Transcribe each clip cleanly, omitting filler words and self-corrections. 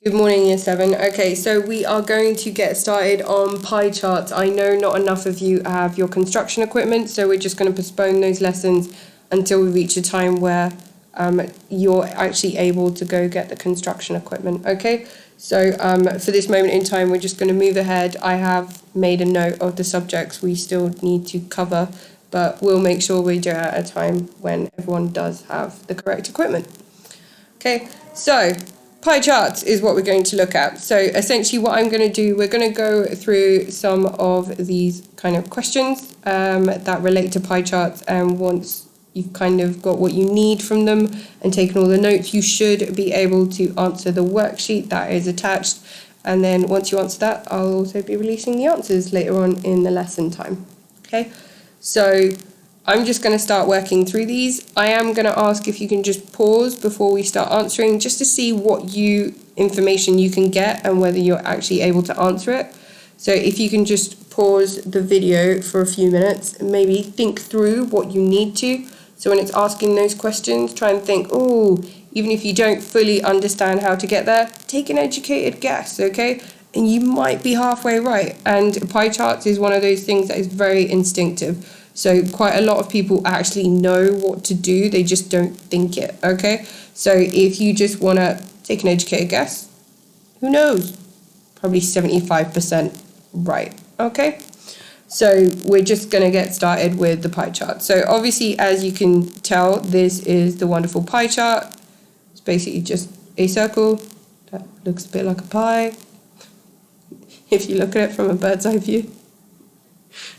Good morning, Year 7. Okay, so we are going to get started on pie charts. I know not enough of you have your construction equipment, so we're just going to postpone those lessons until we reach a time where you're actually able to go get the construction equipment, okay? So for this moment in time, we're just going to move ahead. I have made a note of the subjects we still need to cover, but we'll make sure we do it at a time when everyone does have the correct equipment. Okay, so pie charts is what we're going to look at. So essentially what I'm going to do, we're going to go through some of these kind of questions that relate to pie charts, and once you've kind of got what you need from them and taken all the notes, you should be able to answer the worksheet that is attached. And then once you answer that, I'll also be releasing the answers later on in the lesson time. Okay, so I'm just going to start working through these. I am going to ask if you can just pause before we start answering, just to see what information you can get and whether you're actually able to answer it. So if you can just pause the video for a few minutes and maybe think through what you need to. So when it's asking those questions, try and think, even if you don't fully understand how to get there, take an educated guess, okay? And you might be halfway right. And pie charts is one of those things that is very instinctive. So quite a lot of people actually know what to do, they just don't think it, okay? So if you just want to take an educated guess, who knows? Probably 75% right, okay? So we're just going to get started with the pie chart. So obviously, as you can tell, this is the wonderful pie chart. It's basically just a circle that looks a bit like a pie, if you look at it from a bird's eye view.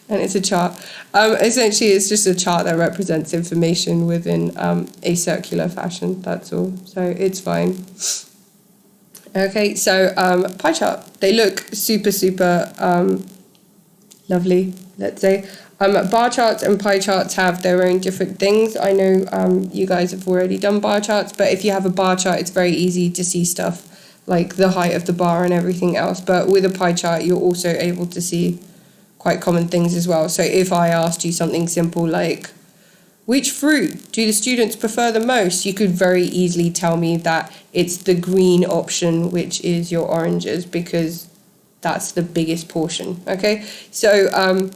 And it's a chart. Essentially, it's just a chart that represents information within a circular fashion. That's all. So it's fine. Okay, so pie chart. They look super, super lovely, let's say. Bar charts and pie charts have their own different things. I know you guys have already done bar charts, but if you have a bar chart, it's very easy to see stuff like the height of the bar and everything else. But with a pie chart, you're also able to see quite common things as well. So if I asked you something simple like, which fruit do the students prefer the most? You could very easily tell me that it's the green option, which is your oranges, because that's the biggest portion, okay? So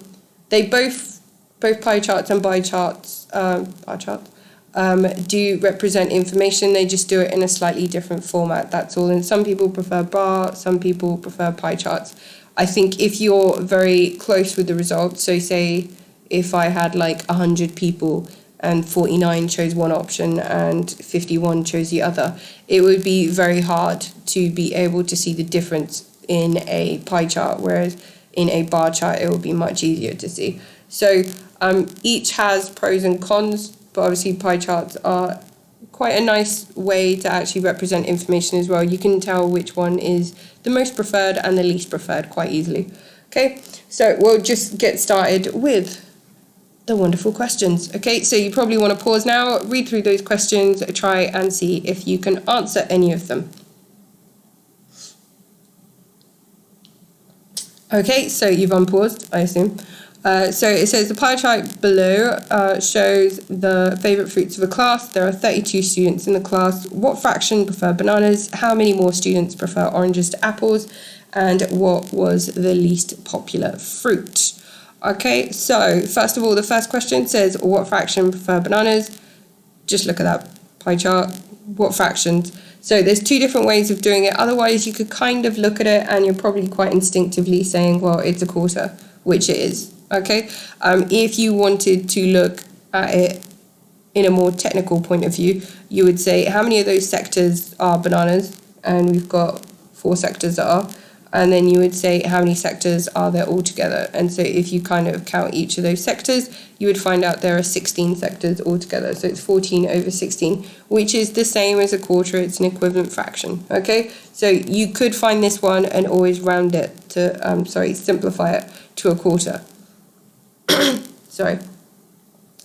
they both pie charts and bar charts do represent information. They just do it in a slightly different format, that's all. And some people prefer bar, some people prefer pie charts. I think if you're very close with the results, so say if I had like 100 people and 49 chose one option and 51 chose the other, it would be very hard to be able to see the difference in a pie chart, whereas in a bar chart it will be much easier to see. So each has pros and cons, but obviously pie charts are quite a nice way to actually represent information as well. You can tell which one is the most preferred and the least preferred quite easily. Okay, so we'll just get started with the wonderful questions. Okay, so you probably want to pause now, read through those questions, try and see if you can answer any of them. Okay, so you've unpaused, I assume. So it says the pie chart below shows the favourite fruits of a class. There are 32 students in the class. What fraction prefer bananas? How many more students prefer oranges to apples? And what was the least popular fruit? Okay, so first of all, the first question says what fraction prefer bananas? Just look at that pie chart. What fractions? So there's two different ways of doing it. Otherwise, you could kind of look at it and you're probably quite instinctively saying, well, it's a quarter, which it is. Okay, if you wanted to look at it in a more technical point of view, you would say how many of those sectors are bananas, and we've got 4 sectors that are, and then you would say how many sectors are there altogether. And so if you kind of count each of those sectors, you would find out there are 16 sectors altogether. So it's 14 over 16, which is the same as a quarter. It's an equivalent fraction. Okay, so you could find this one and always round it to simplify it to a quarter. Sorry.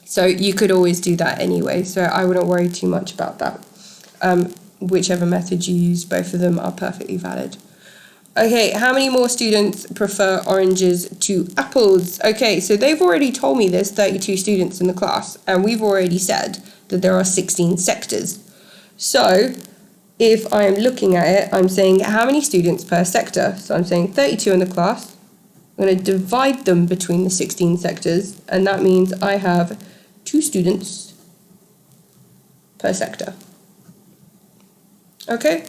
So you could always do that anyway, so I wouldn't worry too much about that. Whichever method you use, both of them are perfectly valid. Okay, how many more students prefer oranges to apples? Okay, so they've already told me there's 32 students in the class, and we've already said that there are 16 sectors. So if I am looking at it, I'm saying how many students per sector. So I'm saying 32 in the class. I'm going to divide them between the 16 sectors, and that means I have 2 students per sector. Okay?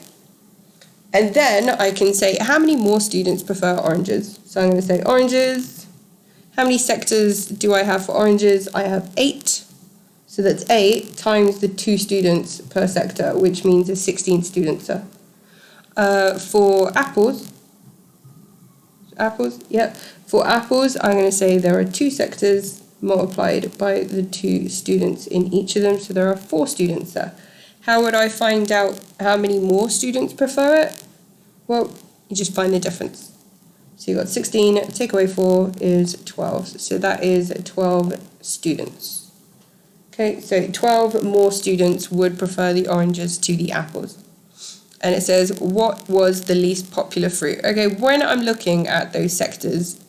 And then I can say how many more students prefer oranges. So I'm going to say oranges. How many sectors do I have for oranges? I have 8. So that's 8 times the 2 students per sector, which means there's 16 students there. For apples, yep. For apples, I'm going to say there are 2 sectors multiplied by the 2 students in each of them, so there are 4 students there. How would I find out how many more students prefer it? Well, you just find the difference. So you've got 16, take away 4 is 12, so that is 12 students. Okay, so 12 more students would prefer the oranges to the apples. And it says, what was the least popular fruit? Okay, when I'm looking at those sectors,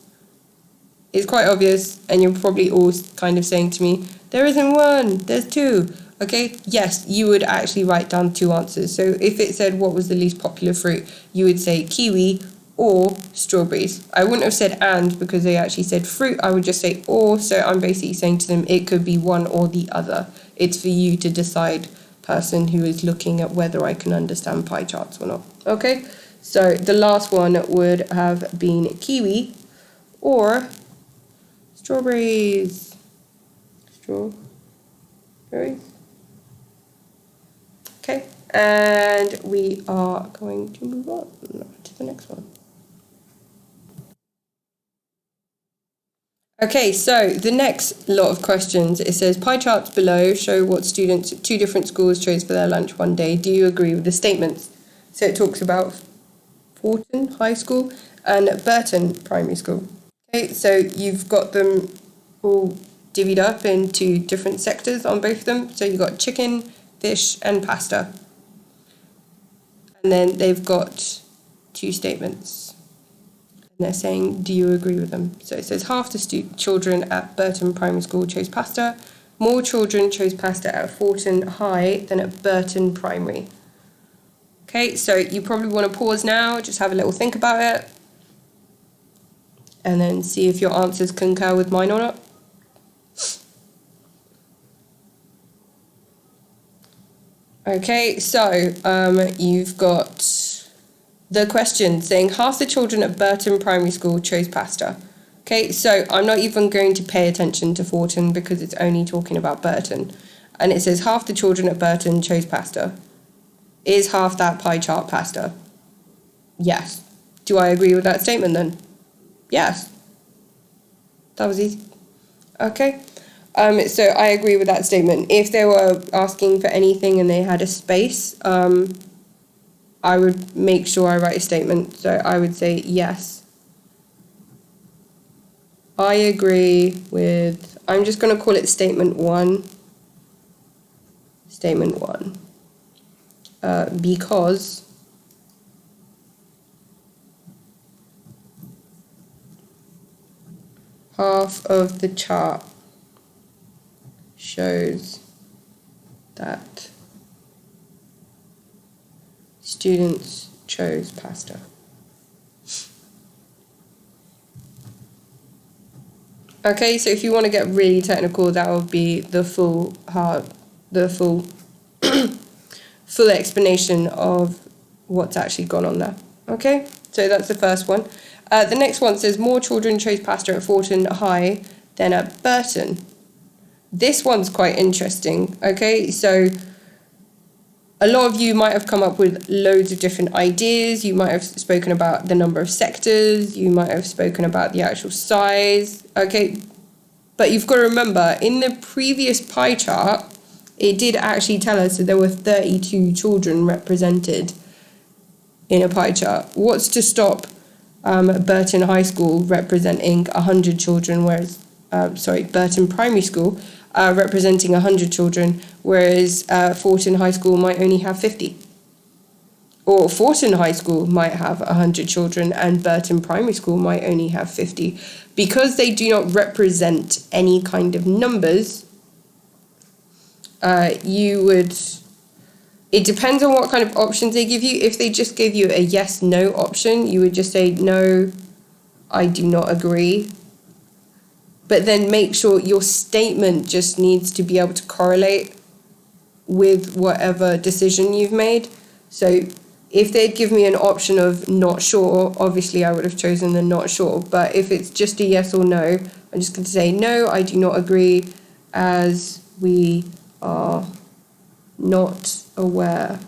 it's quite obvious, and you're probably all kind of saying to me, there isn't one, there's 2. Okay, yes, you would actually write down 2 answers. So if it said what was the least popular fruit, you would say kiwi or strawberries. I wouldn't have said and because they actually said fruit, I would just say or, so I'm basically saying to them it could be one or the other. It's for you to decide, person who is looking at whether I can understand pie charts or not. Okay, so the last one would have been kiwi or strawberries. Strawberries. Okay, and we are going to move on to the next one. Okay, so the next lot of questions, it says pie charts below show what students at 2 different schools chose for their lunch one day. Do you agree with the statements? So it talks about Forton High School and Burton Primary School. Okay, so you've got them all divvied up into different sectors on both of them. So you've got chicken, fish and pasta. And then they've got 2 statements. They're saying, do you agree with them? So it says half the children at Burton Primary School chose pasta. More children chose pasta at Forton High than at Burton Primary. Okay, so you probably want to pause now, just have a little think about it, and then see if your answers concur with mine or not. Okay, so you've got the question saying half the children at Burton Primary School chose pasta. Okay, so I'm not even going to pay attention to Forton because it's only talking about Burton. And it says half the children at Burton chose pasta. Is half that pie chart pasta? Yes. Do I agree with that statement then? Yes. That was easy. Okay. So I agree with that statement. If they were asking for anything and they had a space, I would make sure I write a statement. So I would say yes. I agree with, I'm just going to call it statement 1. Statement 1. Because half of the chart shows that students chose pasta. Okay, so if you want to get really technical, that would be the full full explanation of what's actually gone on there. Okay, so that's the first one. The next one says more children chose pasta at Forton High than at Burton. This one's quite interesting. Okay, so a lot of you might have come up with loads of different ideas. You might have spoken about the number of sectors. You might have spoken about the actual size. Okay, but you've got to remember, in the previous pie chart, it did actually tell us that there were 32 children represented in a pie chart. What's to stop Burton High School representing 100 children, whereas, Burton Primary School representing 100 children, whereas Forton High School might only have 50. Or Forton High School might have 100 children and Burton Primary School might only have 50. Because they do not represent any kind of numbers, you would It depends on what kind of options they give you. If they just gave you a yes, no option, you would just say, no, I do not agree. But then make sure your statement just needs to be able to correlate with whatever decision you've made. So if they'd give me an option of not sure, obviously I would have chosen the not sure. But if it's just a yes or no, I'm just going to say, no, I do not agree, as we are not aware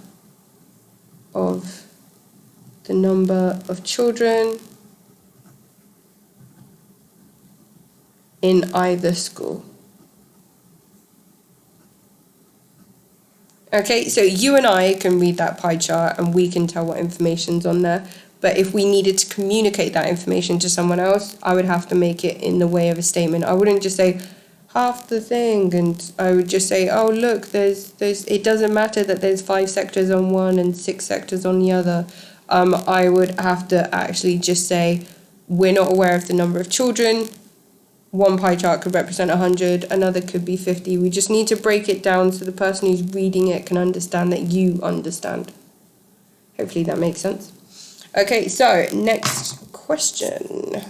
of the number of children in either school. Okay, so you and I can read that pie chart and we can tell what information's on there. But if we needed to communicate that information to someone else, I would have to make it in the way of a statement. I wouldn't just say half the thing, and I would just say, oh, look, there's it doesn't matter that there's 5 sectors on one and 6 sectors on the other. I would have to actually just say, we're not aware of the number of children. One pie chart could represent 100, another could be 50. We just need to break it down so the person who's reading it can understand that you understand. Hopefully that makes sense. Okay, so next question.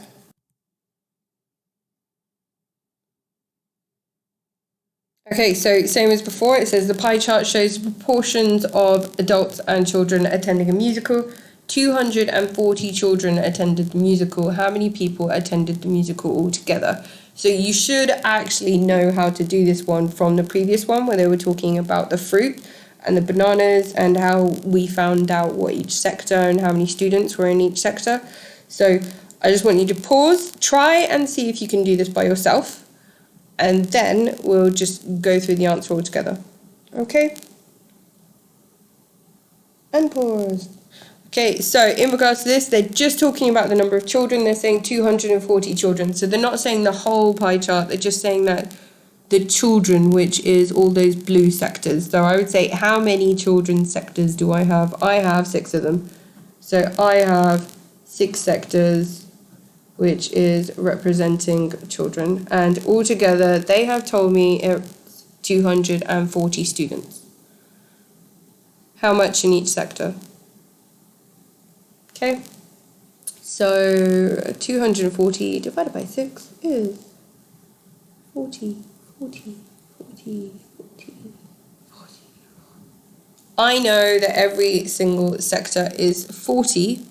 Okay, so same as before, it says the pie chart shows proportions of adults and children attending a musical. 240 children attended the musical. How many people attended the musical altogether? So you should actually know how to do this one from the previous one where they were talking about the fruit and the bananas and how we found out what each sector and how many students were in each sector. So I just want you to pause, try and see if you can do this by yourself, and then we'll just go through the answer all together. Okay? And pause. Okay, so in regards to this, they're just talking about the number of children. They're saying 240 children. So they're not saying the whole pie chart. They're just saying that the children, which is all those blue sectors. So I would say, how many children sectors do I have? I have 6 of them. So I have 6 sectors, which is representing children. And altogether, they have told me it's 240 students. How much in each sector? Okay, so 240 divided by 6 is 40. I know that every single sector is 40,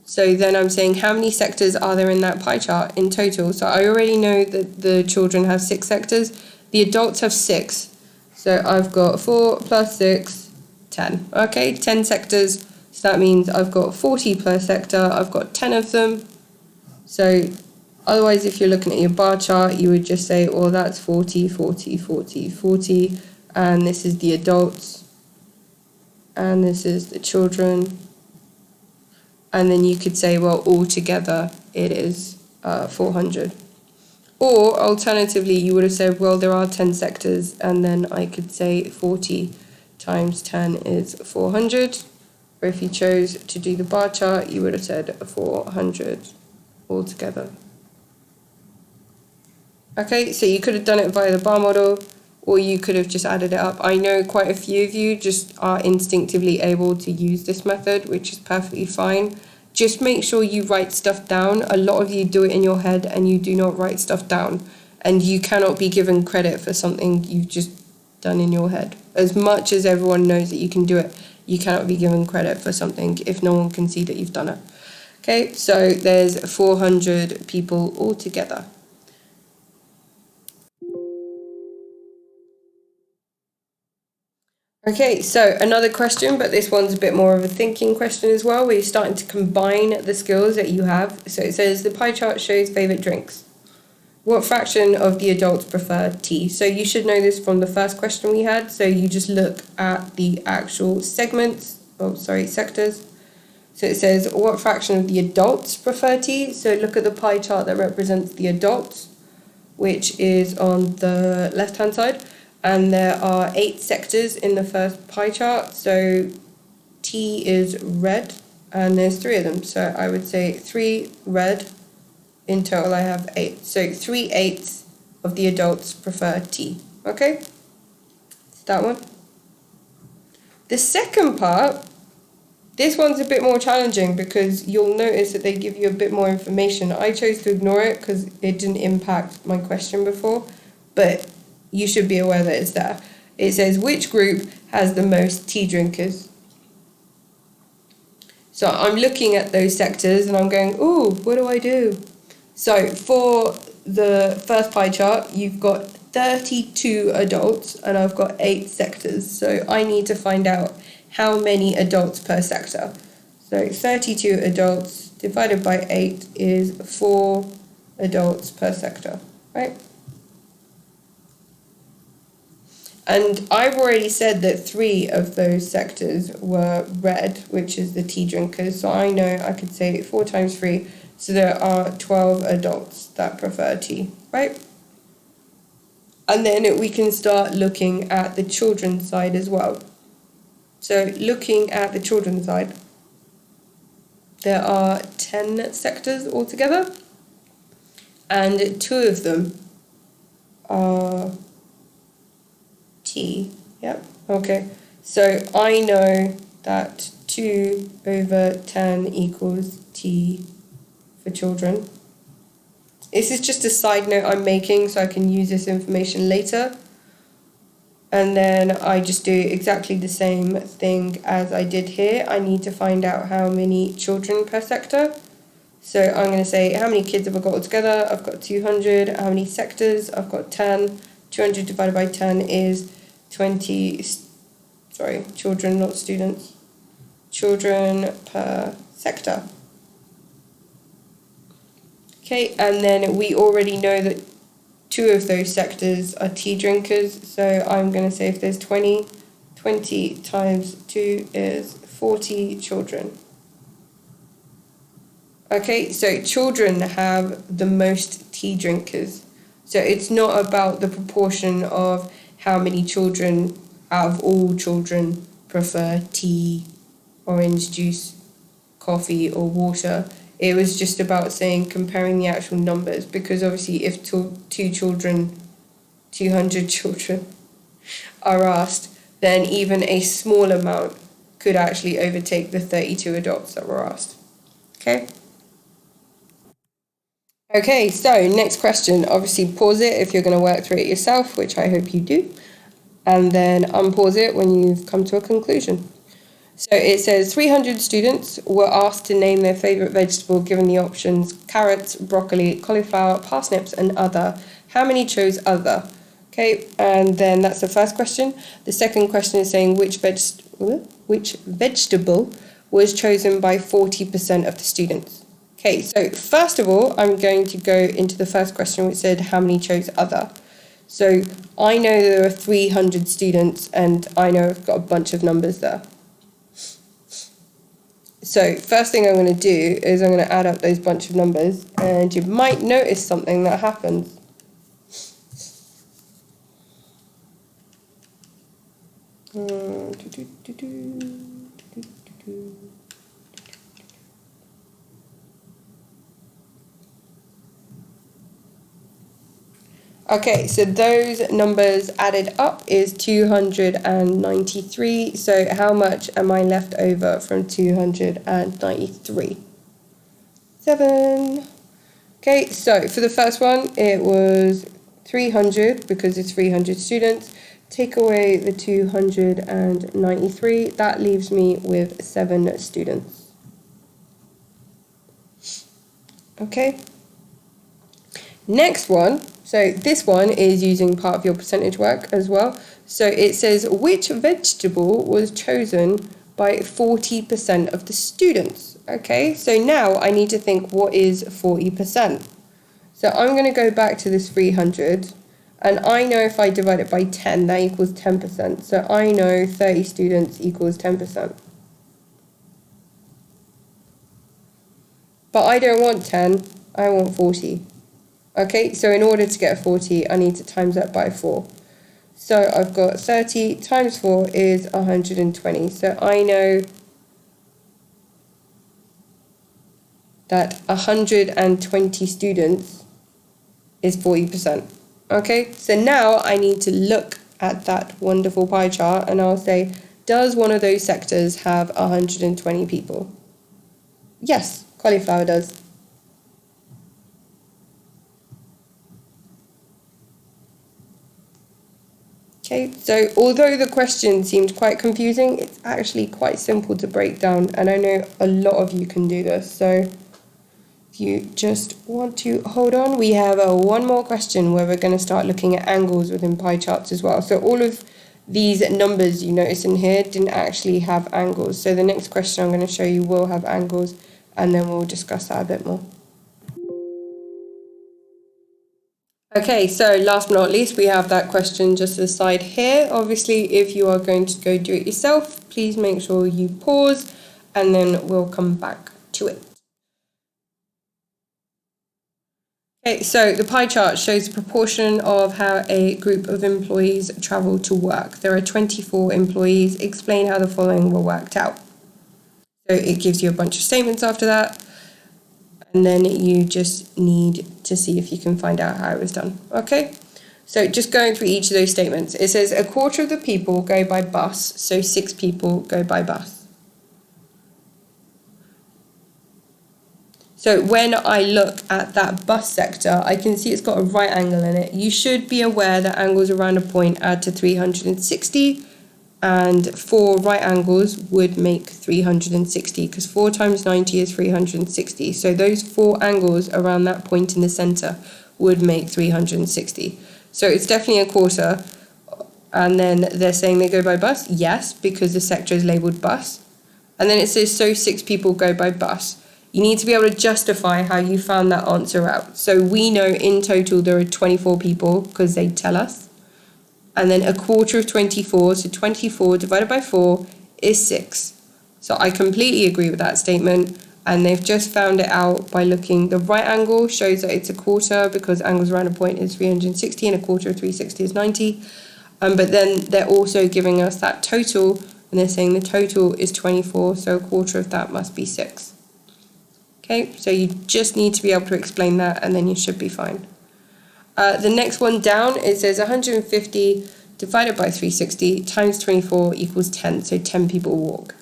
so then I'm saying how many sectors are there in that pie chart in total? So I already know that the children have 6 sectors, the adults have 6, so I've got 4 plus 6, 10. Okay, 10 sectors. So that means I've got 40 per sector, I've got 10 of them. So otherwise, if you're looking at your bar chart, you would just say, oh, that's 40, 40, 40, 40. And this is the adults. And this is the children. And then you could say, well, altogether it is 400. Or alternatively, you would have said, well, there are 10 sectors. And then I could say 40 times 10 is 400. Or if you chose to do the bar chart, you would have said 400 altogether. Okay, so you could have done it via the bar model, or you could have just added it up. I know quite a few of you just are instinctively able to use this method, which is perfectly fine. Just make sure you write stuff down. A lot of you do it in your head and you do not write stuff down. And you cannot be given credit for something you've just done in your head. As much as everyone knows that you can do it, you cannot be given credit for something if no one can see that you've done it. Okay, so there's 400 people altogether. Okay, so another question, but this one's a bit more of a thinking question as well, where you're starting to combine the skills that you have. So it says the pie chart shows favourite drinks. What fraction of the adults prefer tea? So you should know this from the first question we had. So you just look at the actual sectors. So it says, what fraction of the adults prefer tea? So look at the pie chart that represents the adults, which is on the left-hand side. And there are 8 sectors in the first pie chart. So tea is red, and there's 3 of them. So I would say 3 red. In total, I have 8. So 3/8 of the adults prefer tea. Okay? It's that one. The second part, this one's a bit more challenging because you'll notice that they give you a bit more information. I chose to ignore it because it didn't impact my question before, but you should be aware that it's there. It says, which group has the most tea drinkers? So I'm looking at those sectors and I'm going, ooh, what do I do? So for the first pie chart, you've got 32 adults and I've got 8 sectors. So I need to find out how many adults per sector. So 32 adults divided by 8 is 4 adults per sector, right? And I've already said that 3 of those sectors were red, which is the tea drinkers. So I know I could say 4 times 3. So there are 12 adults that prefer tea, right? And then we can start looking at the children's side as well. So looking at the children's side, there are 10 sectors altogether, and 2 of them are tea. Yep, okay. So I know that 2 over 10 equals tea for children. This is just a side note I'm making so I can use this information later. And then I just do exactly the same thing as I did here. I need to find out how many children per sector. So I'm going to say, how many kids have I got altogether? I've got 200. How many sectors? I've got 10. 200 divided by 10 is 20, children, not students. Children per sector. Okay, and then we already know that 2 of those sectors are tea drinkers. So I'm going to say if there's 20 times 2 is 40 children. Okay, so children have the most tea drinkers. So it's not about the proportion of how many children out of all children prefer tea, orange juice, coffee or water. It was just about saying comparing the actual numbers, because obviously if 200 children are asked, then even a small amount could actually overtake the 32 adults that were asked. Okay? Okay, so next question. Obviously pause it if you're going to work through it yourself, which I hope you do, and then unpause it when you've come to a conclusion. So it says 300 students were asked to name their favourite vegetable given the options carrots, broccoli, cauliflower, parsnips and other. How many chose other? Okay, and then that's the first question. The second question is saying which vegetable was chosen by 40% of the students. Okay, so first of all, I'm going to go into the first question which said how many chose other. So I know there are 300 students and I know I've got a bunch of numbers there. So first thing I'm going to do is I'm going to add up those bunch of numbers, and you might notice something that happens. Okay, so those numbers added up is 293. So how much am I left over from 293? 7. Okay, so for the first one, it was 300 because it's 300 students. Take away the 293, that leaves me with 7 students. Okay. Next one. So this one is using part of your percentage work as well. So it says which vegetable was chosen by 40% of the students. Okay, so now I need to think what is 40%. So I'm going to go back to this 300, and I know if I divide it by 10, that equals 10%. So I know 30 students equals 10%. But I don't want 10, I want 40. Okay, so in order to get 40, I need to times that by 4. So I've got 30 times 4 is 120. So I know that 120 students is 40%. Okay, so now I need to look at that wonderful pie chart and I'll say Does one of those sectors have 120 people? Yes, cauliflower does. Okay, so although the question seemed quite confusing, it's actually quite simple to break down, and I know a lot of you can do this. So if you just want to hold on, we have one more question where we're going to start looking at angles within pie charts as well. So all of these numbers you notice in here didn't actually have angles. So the next question I'm going to show you will have angles, and then we'll discuss that a bit more. Okay, so last but not least, we have that question just to the side here. Obviously, if you are going to go do it yourself, please make sure you pause, and then we'll come back to it. Okay, so the pie chart shows the proportion of how a group of employees travel to work. There are 24 employees. Explain how the following were worked out. So it gives you a bunch of statements after that, and then you just need to see if you can find out how it was done. Okay, so just going through each of those statements. It says a quarter of the people go by bus, so 6 people go by bus. So when I look at that bus sector, I can see it's got a right angle in it. You should be aware that angles around a point add to 360, and 4 right angles would make 360, because 4 times 90 is 360. So those 4 angles around that point in the center would make 360. So it's definitely a quarter. And then they're saying they go by bus? Yes, because the sector is labeled bus. And then it says, so 6 people go by bus. You need to be able to justify how you found that answer out. So we know in total there are 24 people because they tell us. And then a quarter of 24, so 24 divided by 4 is 6. So I completely agree with that statement. And they've just found it out by looking. The right angle shows that it's a quarter because angles around a point is 360 and a quarter of 360 is 90. But then they're also giving us that total, and they're saying the total is 24, so a quarter of that must be 6. Okay, so you just need to be able to explain that, and then you should be fine. The next one down, it says 150 divided by 360 times 24 equals 10, so 10 people walk.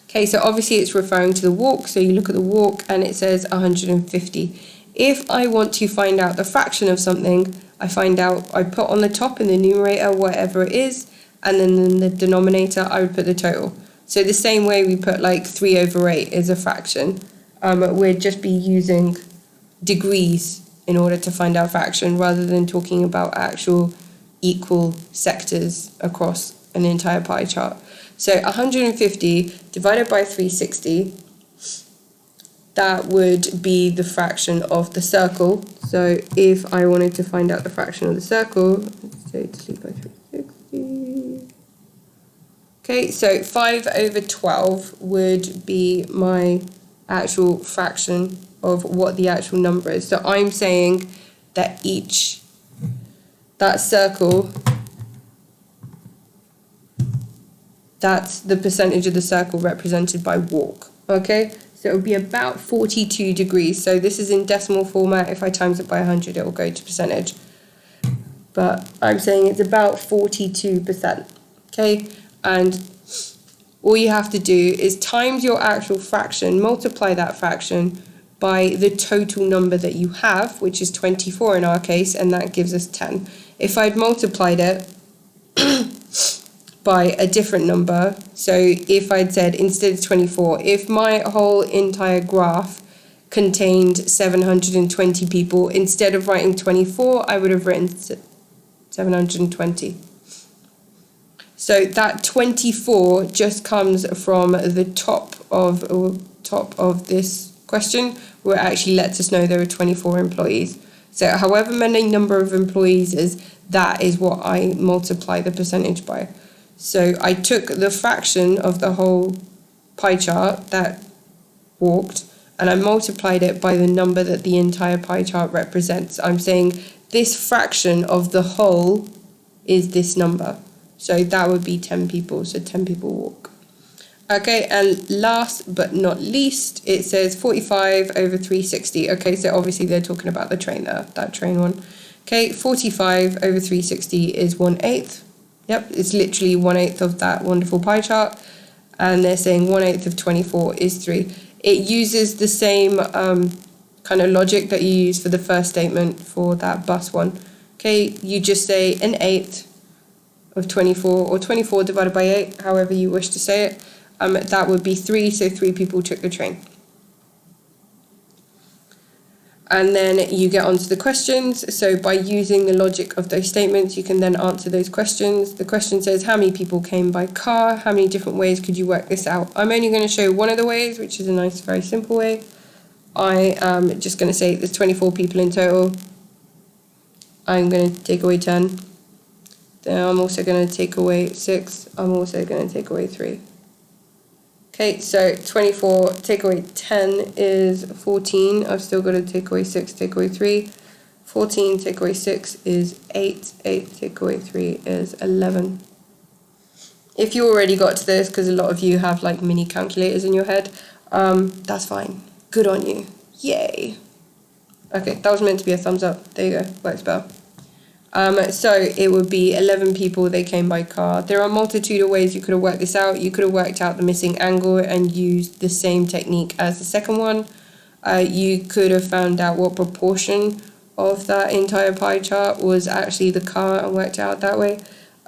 Okay, so obviously it's referring to the walk, so you look at the walk and it says 150. If I want to find out the fraction of something, I put on the top in the numerator whatever it is, and then in the denominator I would put the total. So the same way we put like 3 over 8 is a fraction, we'd just be using degrees in order to find out fraction rather than talking about actual equal sectors across an entire pie chart. So 150 divided by 360, that would be the fraction of the circle. So if I wanted to find out the fraction of the circle, let's say delete by 360. Okay, so 5 over 12 would be my actual fraction of what the actual number is. So I'm saying that that circle, that's the percentage of the circle represented by walk. Okay, so it would be about 42 degrees. So this is in decimal format. If I times it by 100, it will go to percentage. But I'm saying it's about 42%. Okay, and all you have to do is times your actual fraction, multiply that fraction by the total number that you have, which is 24 in our case, and that gives us 10. If I'd multiplied it by a different number, so if I'd said instead of 24, if my whole entire graph contained 720 people, instead of writing 24, I would have written 720. So that 24 just comes from the top of this question, where it actually lets us know there are 24 employees. So however many number of employees is, that is what I multiply the percentage by. So I took the fraction of the whole pie chart that walked, and I multiplied it by the number that the entire pie chart represents. I'm saying this fraction of the whole is this number. So that would be 10 people, so 10 people walk. Okay, and last but not least, it says 45 over 360. Okay, so obviously they're talking about the train there, that train one. Okay, 45 over 360 is 1/8. Yep, it's literally 1/8 of that wonderful pie chart. And they're saying 1/8 of 24 is 3. It uses the same kind of logic that you use for the first statement for that bus one. Okay, you just say 1/8 of 24, or 24 divided by 8, however you wish to say it. That would be 3, so 3 people took the train. And then you get onto the questions. So by using the logic of those statements, you can then answer those questions. The question says, how many people came by car? How many different ways could you work this out? I'm only going to show one of the ways, which is a nice, very simple way. I am just going to say there's 24 people in total. I'm going to take away 10. Then I'm also going to take away 6. I'm also going to take away 3. Okay, so 24 take away 10 is 14. I've still got to take away 6, take away 3. 14 take away 6 is 8. 8 take away 3 is 11. If you already got to this, because a lot of you have like mini calculators in your head, that's fine. Good on you. Yay. Okay, that was meant to be a thumbs up. There you go. Works better. So it would be 11 people, they came by car. There are a multitude of ways you could have worked this out. You could have worked out the missing angle and used the same technique as the second one. You could have found out what proportion of that entire pie chart was actually the car and worked out that way.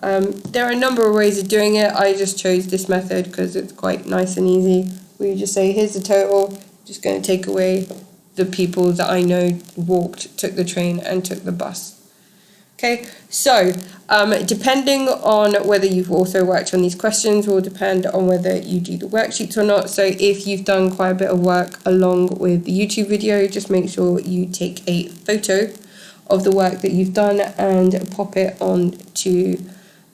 There are a number of ways of doing it. I just chose this method because it's quite nice and easy. We just say, here's the total. Just going to take away the people that I know walked, took the train and took the bus. Okay, so depending on whether you've also worked on these questions will depend on whether you do the worksheets or not. So if you've done quite a bit of work along with the YouTube video, just make sure you take a photo of the work that you've done and pop it onto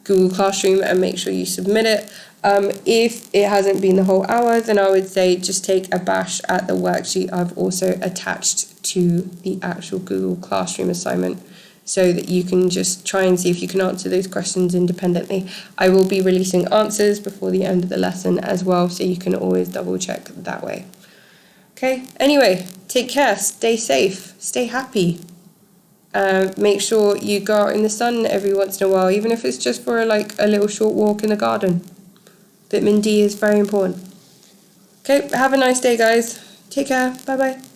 Google Classroom and make sure you submit it. If it hasn't been the whole hour, then I would say just take a bash at the worksheet I've also attached to the actual Google Classroom assignment, so that you can just try and see if you can answer those questions independently. I will be releasing answers before the end of the lesson as well, so you can always double check that way. Okay, anyway, take care, stay safe, stay happy. Make sure you go out in the sun every once in a while, even if it's just for like a little short walk in the garden. Vitamin D is very important. Okay, have a nice day, guys. Take care, bye-bye.